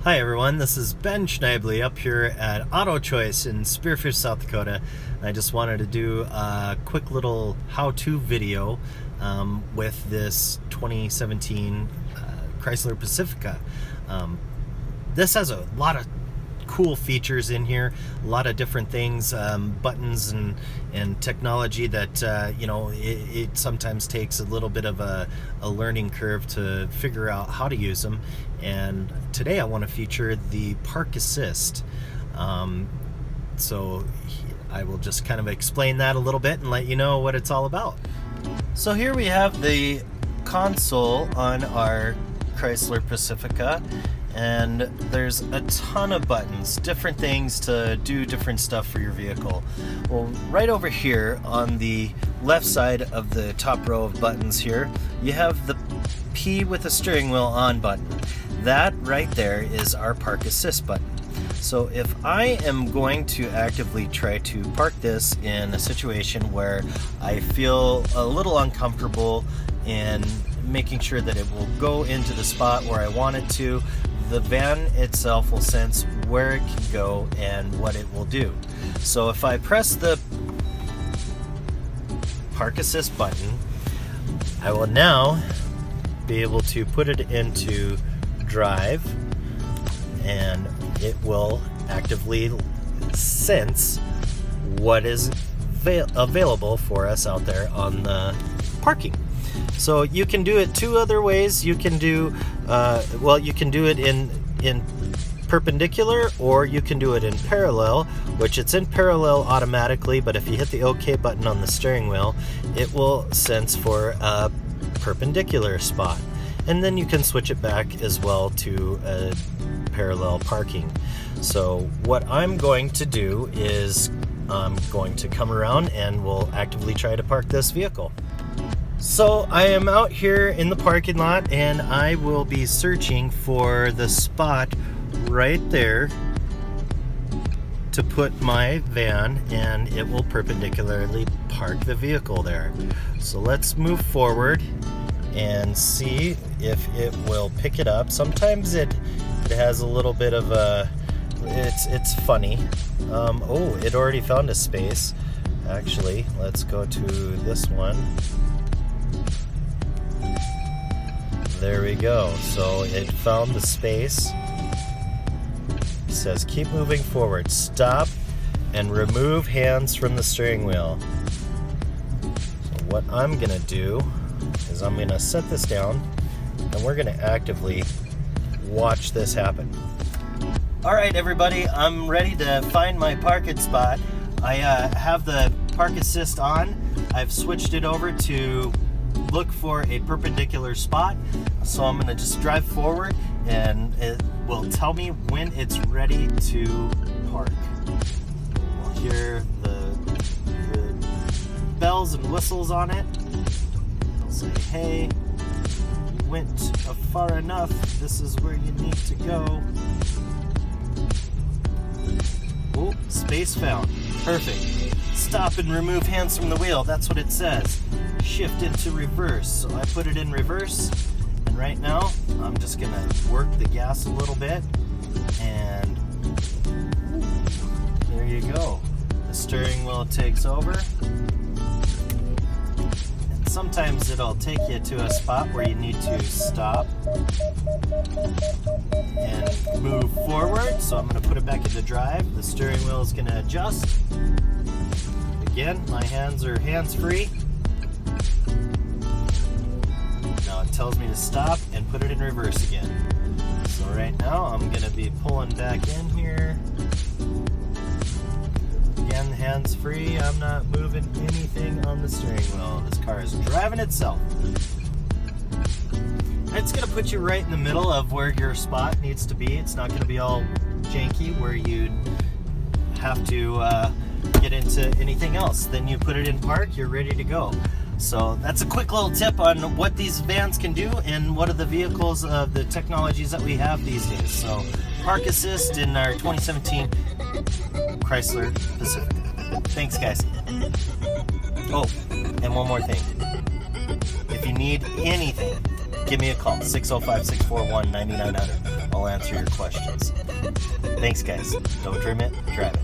Hi everyone, this is Ben Schneebs up here at Auto Choice in Spearfish, South Dakota. I just wanted to do a quick little how-to video with this 2017 Chrysler Pacifica. This has a lot of cool features in here, a lot of different things, buttons and technology that it sometimes takes a little bit of a learning curve to figure out how to use them. And today I want to feature the park assist. So I will just kind of explain that a little bit and let you know what it's all about. So here we have the console on our Chrysler Pacifica, and there's a ton of buttons, different things to do different stuff for your vehicle. Well, right over here on the left side of the top row of buttons here, you have the P with the steering wheel on button. That right there is our park assist button. So if I am going to actively try to park this in a situation where I feel a little uncomfortable in making sure that it will go into the spot where I want it to, the van itself will sense where it can go and what it will do. So if I press the park assist button, I will now be able to put it into drive, and it will actively sense what is available for us out there on the parking. So you can do it two other ways. You can do you can do it in perpendicular, or you can do it in parallel, which it's in parallel automatically, but if you hit the OK button on the steering wheel, it will sense for a perpendicular spot. And then you can switch it back as well to a parallel parking. So what I'm going to do is I'm going to come around and we'll actively try to park this vehicle. So I am out here in the parking lot, and I will be searching for the spot right there to put my van, and it will perpendicularly park the vehicle there. So let's move forward and see if it will pick it up. Sometimes it has a little bit of a, it's funny. Oh, it already found a space. Actually, let's go to this one. There we go. So it found the space. It says keep moving forward. Stop and remove hands from the steering wheel. So what I'm gonna do is I'm gonna set this down, and we're gonna actively watch this happen. All right, everybody, I'm ready to find my parking spot. I have the park assist on. I've switched it over to look for a perpendicular spot. So I'm gonna just drive forward, and it will tell me when it's ready to park. We'll hear the bells and whistles on it. It'll say, hey, you went far enough. This is where you need to go. Oh, space found. Perfect. Stop and remove hands from the wheel. That's what it says. Shift into reverse. So I put it in reverse, and right now I'm just gonna work the gas a little bit, and there you go. The steering wheel takes over, and sometimes it'll take you to a spot where you need to stop and move forward. So I'm gonna put it back into drive. The steering wheel is gonna adjust. Again, my hands are hands-free. Now it tells me to stop and put it in reverse again. So right now I'm gonna be pulling back in here. Again, hands-free. I'm not moving anything on the steering wheel. This car is driving itself. It's gonna put you right in the middle of where your spot needs to be. It's not gonna be all janky where you have to get into anything else. Then you put it in park, you're ready to go. So that's a quick little tip on what these vans can do and what are the vehicles of the technologies that we have these days. So park assist in our 2017 Chrysler Pacifica. Thanks, guys. Oh, and one more thing. If you need anything, give me a call, 605-641-9900. I'll answer your questions. Thanks, guys. Don't dream it, drive it.